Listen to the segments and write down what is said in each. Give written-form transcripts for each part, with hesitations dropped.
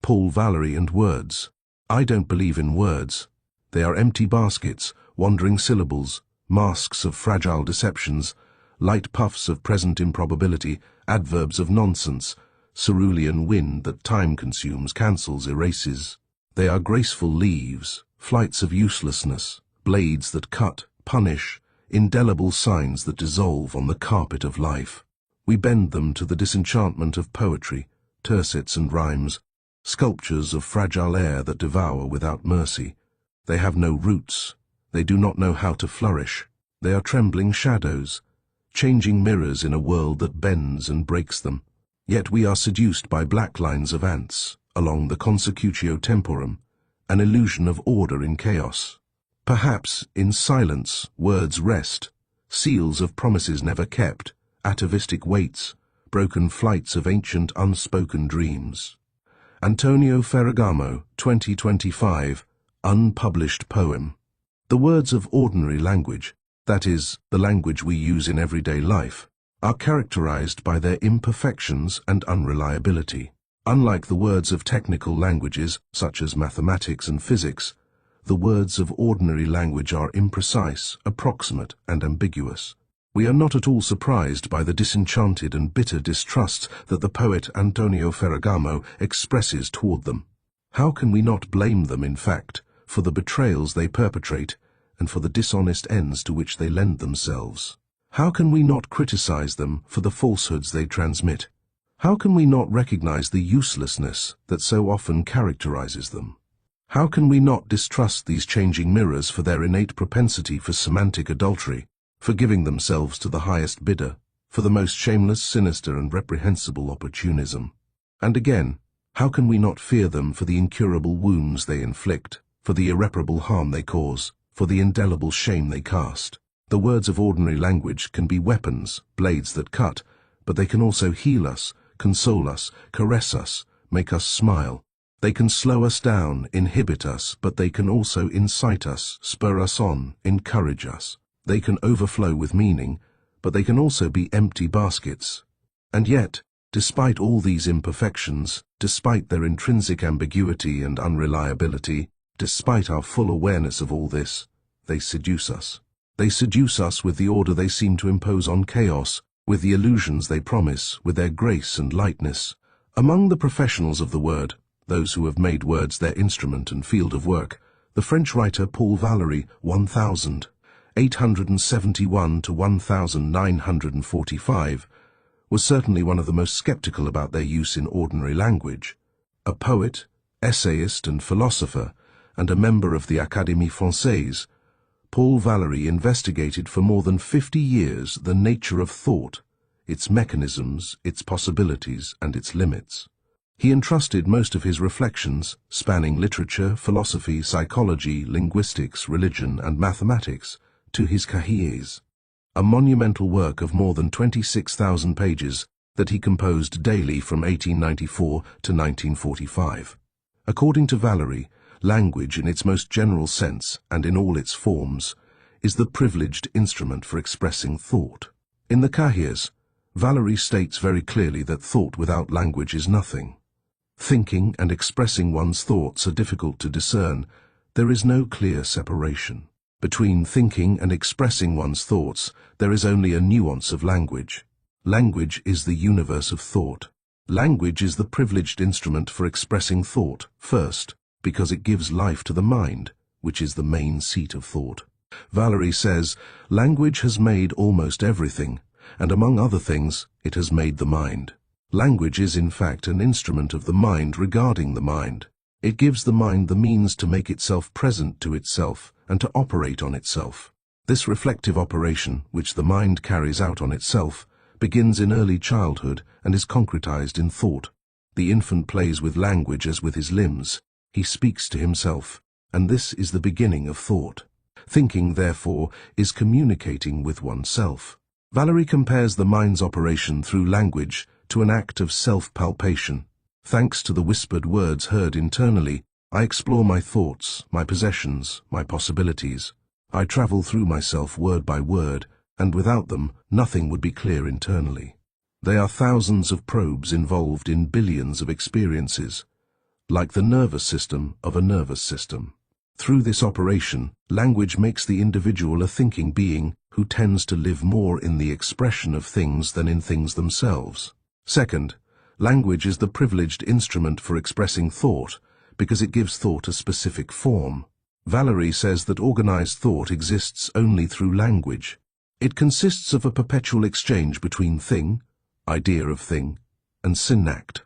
Paul Valéry and words. I don't believe in words. They are empty baskets, wandering syllables, masks of fragile deceptions, light puffs of present improbability, adverbs of nonsense, cerulean wind that time consumes, cancels, erases. They are graceful leaves, flights of uselessness, blades that cut, punish, indelible signs that dissolve on the carpet of life. We bend them to the disenchantment of poetry, tercets and rhymes, sculptures of fragile air that devour without mercy. They have no roots. They do not know how to flourish. They are trembling shadows, changing mirrors in a world that bends and breaks them. Yet we are seduced by black lines of ants along the consecutio temporum, an illusion of order in chaos. Perhaps, in silence, words rest, seals of promises never kept, atavistic weights, broken flights of ancient unspoken dreams. Antonio Ferragamo, 2025, unpublished poem. The words of ordinary language, that is, the language we use in everyday life, are characterized by their imperfections and unreliability. Unlike the words of technical languages, such as mathematics and physics, the words of ordinary language are imprecise, approximate, and ambiguous. We are not at all surprised by the disenchanted and bitter distrust that the poet Antonio Ferragamo expresses toward them. How can we not blame them, in fact, for the betrayals they perpetrate and for the dishonest ends to which they lend themselves? How can we not criticize them for the falsehoods they transmit? How can we not recognize the uselessness that so often characterizes them? How can we not distrust these changing mirrors for their innate propensity for semantic adultery, for giving themselves to the highest bidder, for the most shameless, sinister, and reprehensible opportunism? And again, how can we not fear them for the incurable wounds they inflict, for the irreparable harm they cause, for the indelible shame they cast? The words of ordinary language can be weapons, blades that cut, but they can also heal us, console us, caress us, make us smile. They can slow us down, inhibit us, but they can also incite us, spur us on, encourage us. They can overflow with meaning, but they can also be empty baskets. And yet, despite all these imperfections, despite their intrinsic ambiguity and unreliability, despite our full awareness of all this, they seduce us. They seduce us with the order they seem to impose on chaos, with the illusions they promise, with their grace and lightness. Among the professionals of the word, those who have made words their instrument and field of work, the French writer Paul Valéry, 1871 to 1945, was certainly one of the most skeptical about their use in ordinary language. A poet, essayist and philosopher, and a member of the Académie Française, Paul Valéry investigated for more than 50 years the nature of thought, its mechanisms, its possibilities, and its limits. He entrusted most of his reflections, spanning literature, philosophy, psychology, linguistics, religion, and mathematics, to his Cahiers, a monumental work of more than 26,000 pages that he composed daily from 1894 to 1945. According to Valéry, language in its most general sense and in all its forms is the privileged instrument for expressing thought. In the Cahiers, Valéry states very clearly that thought without language is nothing. Thinking and expressing one's thoughts are difficult to discern. There is no clear separation. Between thinking and expressing one's thoughts, there is only a nuance of language. Language is the universe of thought. Language is the privileged instrument for expressing thought, first, because it gives life to the mind, which is the main seat of thought. Valéry says, language has made almost everything, and among other things, it has made the mind. Language is in fact an instrument of the mind regarding the mind. It gives the mind the means to make itself present to itself and to operate on itself. This reflective operation, which the mind carries out on itself, begins in early childhood and is concretized in thought. The infant plays with language as with his limbs. He speaks to himself, and this is the beginning of thought. Thinking, therefore, is communicating with oneself. Valéry compares the mind's operation through language to an act of self-palpation. Thanks to the whispered words heard internally, I explore my thoughts, my possessions, my possibilities. I travel through myself word by word, and without them, nothing would be clear internally. They are thousands of probes involved in billions of experiences. like the nervous system of a nervous system. Through this operation, language makes the individual a thinking being who tends to live more in the expression of things than in things themselves. Second, language is the privileged instrument for expressing thought because it gives thought a specific form. Valéry says that organized thought exists only through language. It consists of a perpetual exchange between thing, idea of thing, and synact.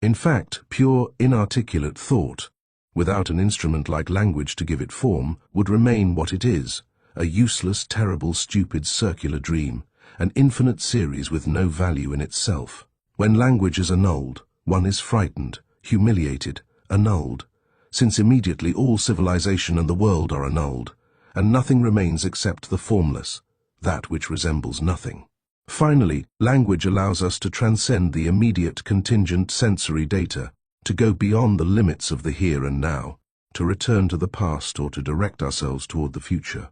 In fact, pure, inarticulate thought, without an instrument like language to give it form, would remain what it is, a useless, terrible, stupid circular dream, an infinite series with no value in itself. When language is annulled, one is frightened, humiliated, annulled, since immediately all civilization and the world are annulled, and nothing remains except the formless, that which resembles nothing. Finally, language allows us to transcend the immediate contingent sensory data, to go beyond the limits of the here and now, to return to the past or to direct ourselves toward the future.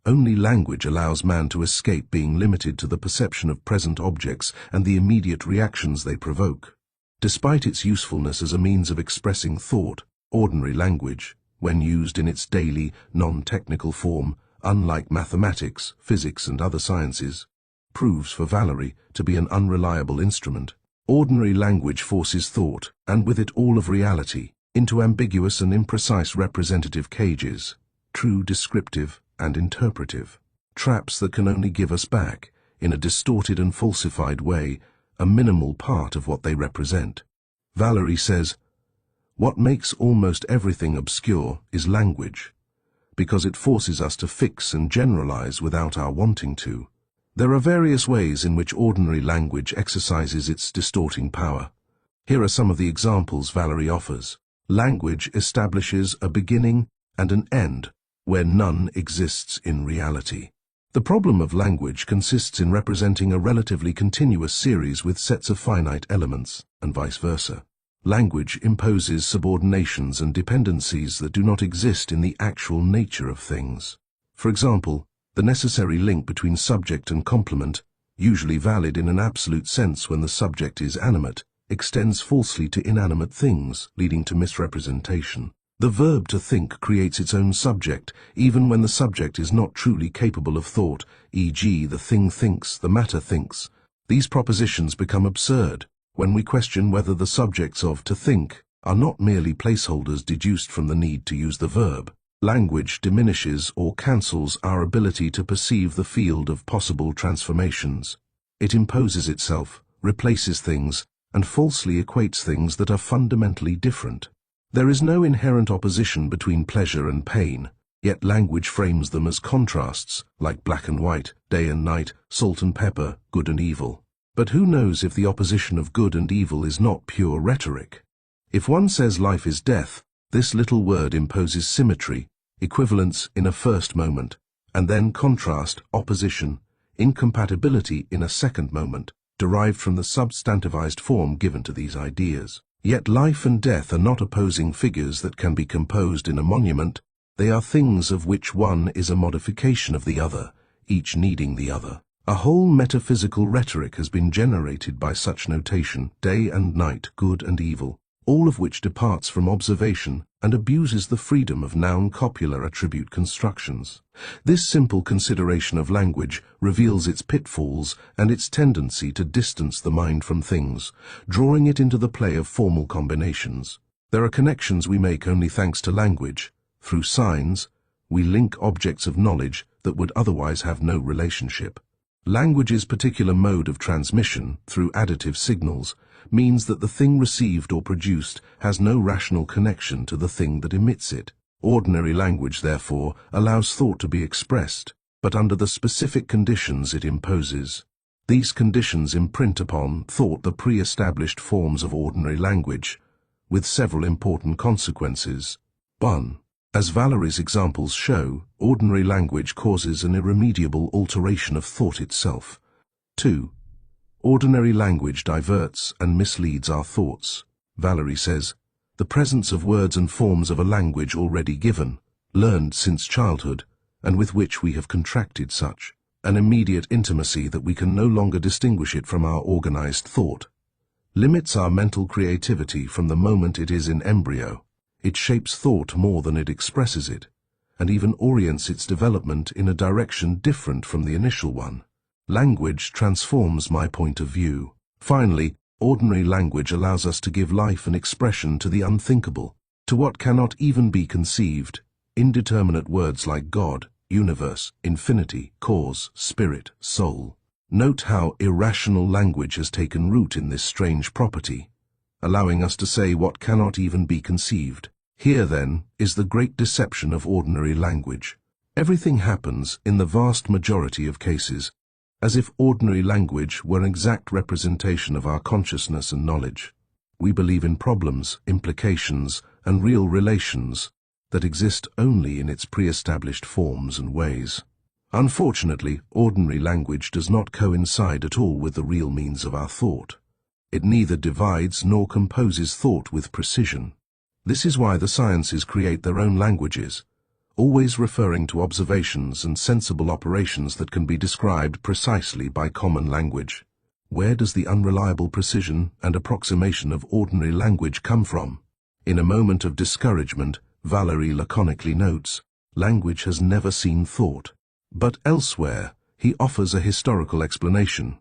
Only language allows man to escape being limited to the perception of present objects and the immediate reactions they provoke. Despite its usefulness as a means of expressing thought, ordinary language, when used in its daily, non-technical form, unlike mathematics, physics and other sciences, proves for Valéry to be an unreliable instrument. Ordinary language forces thought, and with it all of reality, into ambiguous and imprecise representative cages, true, descriptive, and interpretive, traps that can only give us back, in a distorted and falsified way, a minimal part of what they represent. Valéry says, "What makes almost everything obscure is language, because it forces us to fix and generalize without our wanting to." There are various ways in which ordinary language exercises its distorting power. Here are some of the examples Valéry offers. Language establishes a beginning and an end where none exists in reality. The problem of language consists in representing a relatively continuous series with sets of finite elements, and vice versa. Language imposes subordinations and dependencies that do not exist in the actual nature of things. For example, the necessary link between subject and complement, usually valid in an absolute sense when the subject is animate, extends falsely to inanimate things, leading to misrepresentation. The verb to think creates its own subject, even when the subject is not truly capable of thought, e.g. the thing thinks, the matter thinks. These propositions become absurd when we question whether the subjects of to think are not merely placeholders deduced from the need to use the verb. Language diminishes or cancels our ability to perceive the field of possible transformations. It imposes itself, replaces things, and falsely equates things that are fundamentally different. There is no inherent opposition between pleasure and pain, yet language frames them as contrasts, like black and white, day and night, salt and pepper, good and evil. But who knows if the opposition of good and evil is not pure rhetoric? If one says life is death, this little word imposes symmetry, equivalence in a first moment, and then contrast, opposition, incompatibility in a second moment, derived from the substantivized form given to these ideas. Yet life and death are not opposing figures that can be composed in a monument. They are things of which one is a modification of the other, each needing the other. A whole metaphysical rhetoric has been generated by such notation, day and night, good and evil, all of which departs from observation and abuses the freedom of noun-copular attribute constructions. This simple consideration of language reveals its pitfalls and its tendency to distance the mind from things, drawing it into the play of formal combinations. There are connections we make only thanks to language. Through signs, we link objects of knowledge that would otherwise have no relationship. Language's particular mode of transmission, through additive signals, means that the thing received or produced has no rational connection to the thing that emits it. Ordinary language, therefore, allows thought to be expressed, but under the specific conditions it imposes. These conditions imprint upon thought the pre-established forms of ordinary language, with several important consequences. 1. As Valéry's examples show, ordinary language causes an irremediable alteration of thought itself. 2. Ordinary language diverts and misleads our thoughts. Valéry says, the presence of words and forms of a language already given, learned since childhood, and with which we have contracted such an immediate intimacy that we can no longer distinguish it from our organized thought, limits our mental creativity from the moment it is in embryo. It shapes thought more than it expresses it, and even orients its development in a direction different from the initial one. Language transforms my point of view. Finally, ordinary language allows us to give life and expression to the unthinkable, to what cannot even be conceived. Indeterminate words like God, universe, infinity, cause, spirit, soul. Note how irrational language has taken root in this strange property, allowing us to say what cannot even be conceived. Here, then, is the great deception of ordinary language. Everything happens, in the vast majority of cases, as if ordinary language were an exact representation of our consciousness and knowledge. We believe in problems, implications, and real relations that exist only in its pre-established forms and ways. Unfortunately, ordinary language does not coincide at all with the real means of our thought. It neither divides nor composes thought with precision. This is why the sciences create their own languages, always referring to observations and sensible operations that can be described precisely by common language. Where does the unreliable precision and approximation of ordinary language come from? In a moment of discouragement, Valéry laconically notes, language has never seen thought. But elsewhere, he offers a historical explanation.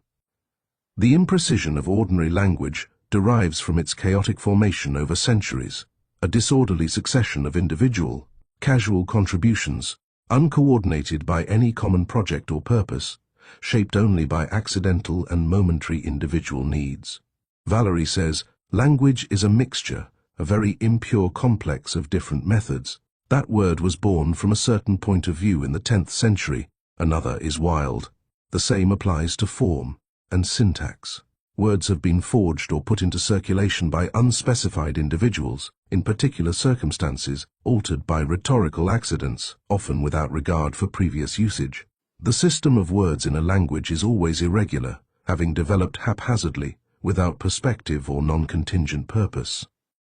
The imprecision of ordinary language derives from its chaotic formation over centuries, a disorderly succession of individual, casual contributions, uncoordinated by any common project or purpose, shaped only by accidental and momentary individual needs. Valéry says, language is a mixture, a very impure complex of different methods. That word was born from a certain point of view in the 10th century, another is wild. The same applies to form and syntax. Words have been forged or put into circulation by unspecified individuals, in particular circumstances, altered by rhetorical accidents, often without regard for previous usage. The system of words in a language is always irregular, having developed haphazardly, without perspective or non-contingent purpose.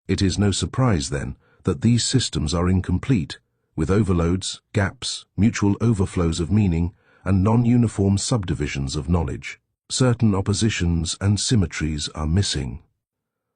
It is no surprise, then, that these systems are incomplete, with overloads, gaps, mutual overflows of meaning, and non-uniform subdivisions of knowledge. Certain oppositions and symmetries are missing.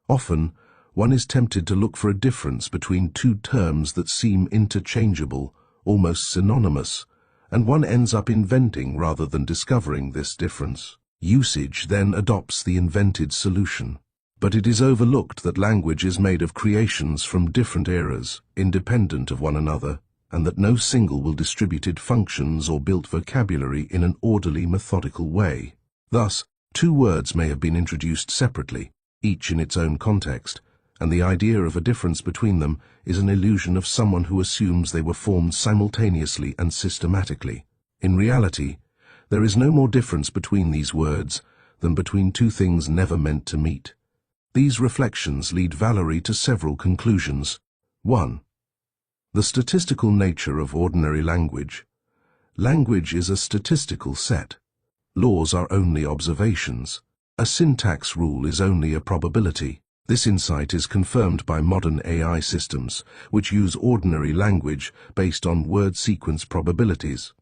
Often, one is tempted to look for a difference between two terms that seem interchangeable, almost synonymous, and one ends up inventing rather than discovering this difference. Usage then adopts the invented solution. But it is overlooked that language is made of creations from different eras, independent of one another, and that no single well-distributed functions or built vocabulary in an orderly, methodical way. Thus, two words may have been introduced separately, each in its own context, and the idea of a difference between them is an illusion of someone who assumes they were formed simultaneously and systematically. In reality, there is no more difference between these words than between two things never meant to meet. These reflections lead Valéry to several conclusions. 1. The statistical nature of ordinary language. Language is a statistical set. Laws are only observations. A syntax rule is only a probability. This insight is confirmed by modern AI systems, which use ordinary language based on word sequence probabilities.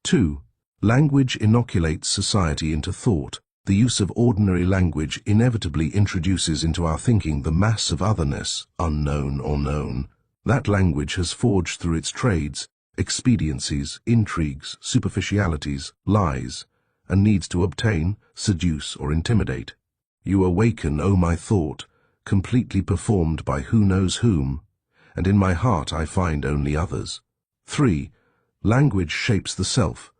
2. Language inoculates society into thought. The use of ordinary language inevitably introduces into our thinking the mass of otherness, unknown or known. That language has forged through its trades, expediencies, intrigues, superficialities, lies, and needs to obtain, seduce, or intimidate. You awaken, O my thought, completely performed by who knows whom, and in my heart I find only others. 3. Language shapes the self.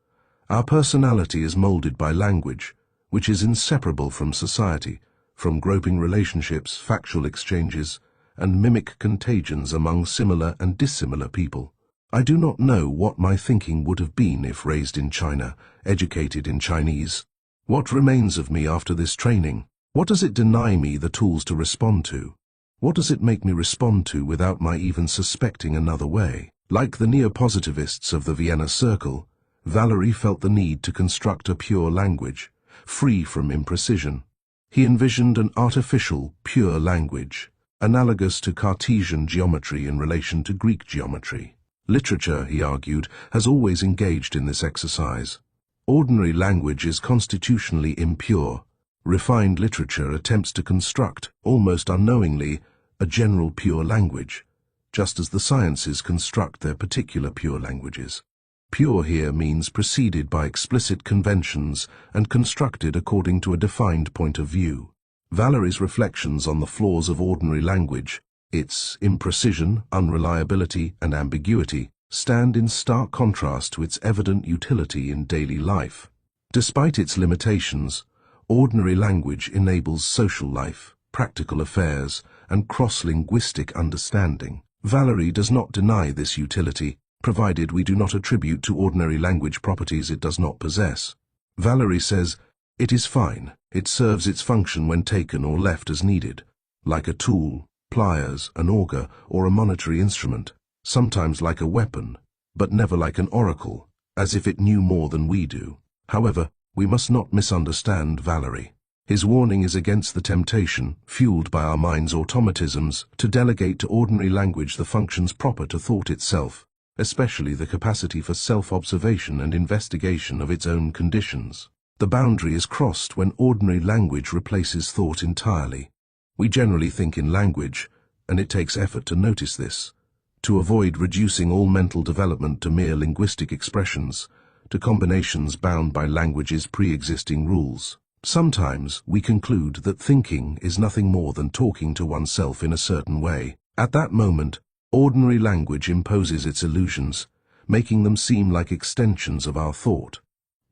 Our personality is molded by language, which is inseparable from society, from groping relationships, factual exchanges, and mimic contagions among similar and dissimilar people. I do not know what my thinking would have been if raised in China, educated in Chinese. What remains of me after this training? What does it deny me the tools to respond to? What does it make me respond to without my even suspecting another way? Like the neo-positivists of the Vienna Circle, Valéry felt the need to construct a pure language, free from imprecision. He envisioned an artificial, pure language, analogous to Cartesian geometry in relation to Greek geometry. Literature, he argued, has always engaged in this exercise. Ordinary language is constitutionally impure, Refined literature attempts to construct, almost unknowingly, a general pure language, just as the sciences construct their particular pure languages. Pure here means preceded by explicit conventions and constructed according to a defined point of view. Valéry's reflections on the flaws of ordinary language, its imprecision, unreliability, and ambiguity, stand in stark contrast to its evident utility in daily life. Despite its limitations, ordinary language enables social life, practical affairs, and cross-linguistic understanding. Valéry does not deny this utility, provided we do not attribute to ordinary language properties it does not possess. Valéry says, "It is fine. It serves its function when taken or left as needed, like a tool, pliers, an auger, or a monetary instrument, sometimes like a weapon, but never like an oracle, as if it knew more than we do." However, we must not misunderstand Valéry. His warning is against the temptation, fueled by our mind's automatisms, to delegate to ordinary language the functions proper to thought itself, especially the capacity for self-observation and investigation of its own conditions. The boundary is crossed when ordinary language replaces thought entirely. We generally think in language, and it takes effort to notice this, to avoid reducing all mental development to mere linguistic expressions, to combinations bound by language's pre-existing rules. Sometimes we conclude that thinking is nothing more than talking to oneself in a certain way. At that moment, ordinary language imposes its illusions, making them seem like extensions of our thought.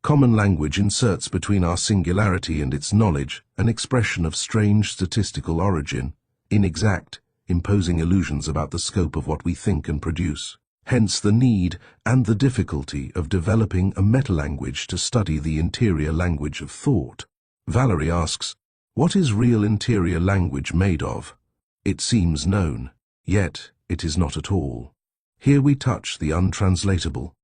Common language inserts between our singularity and its knowledge an expression of strange statistical origin, inexact, imposing illusions about the scope of what we think and produce. Hence the need and the difficulty of developing a metalanguage to study the interior language of thought. Valéry asks, what is real interior language made of? It seems known, yet it is not at all. Here we touch the untranslatable.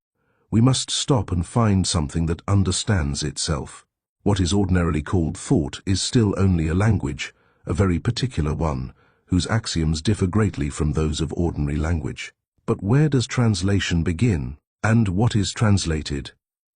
We must stop and find something that understands itself. What is ordinarily called thought is still only a language, a very particular one, whose axioms differ greatly from those of ordinary language. But where does translation begin? And what is translated?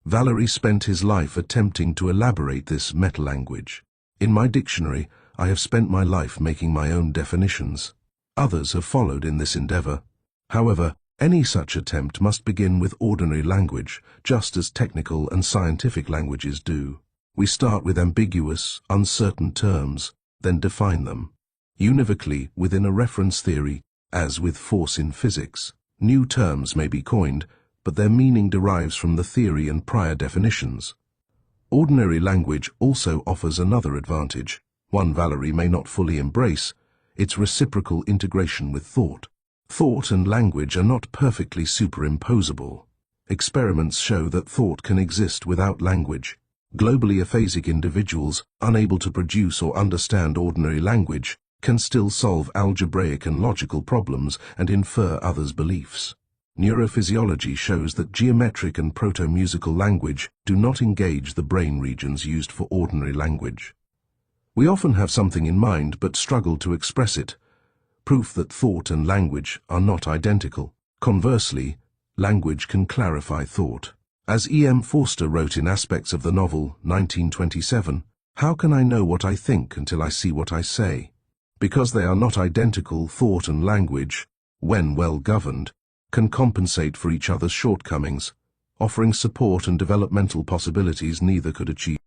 Valéry spent his life attempting to elaborate this metalanguage. In my dictionary, I have spent my life making my own definitions. Others have followed in this endeavor. However, any such attempt must begin with ordinary language, just as technical and scientific languages do. We start with ambiguous, uncertain terms, then define them. Univocally within a reference theory, as with force in physics, new terms may be coined, but their meaning derives from the theory and prior definitions. Ordinary language also offers another advantage, one Valéry may not fully embrace, its reciprocal integration with thought. Thought and language are not perfectly superimposable. Experiments show that thought can exist without language. Globally aphasic individuals, unable to produce or understand ordinary language, can still solve algebraic and logical problems and infer others' beliefs. Neurophysiology shows that geometric and proto-musical language do not engage the brain regions used for ordinary language. We often have something in mind but struggle to express it, proof that thought and language are not identical. Conversely, language can clarify thought. As E.M. Forster wrote in Aspects of the Novel, 1927, "How can I know what I think until I see what I say?" Because they are not identical, thought and language, when well governed, can compensate for each other's shortcomings, offering support and developmental possibilities neither could achieve.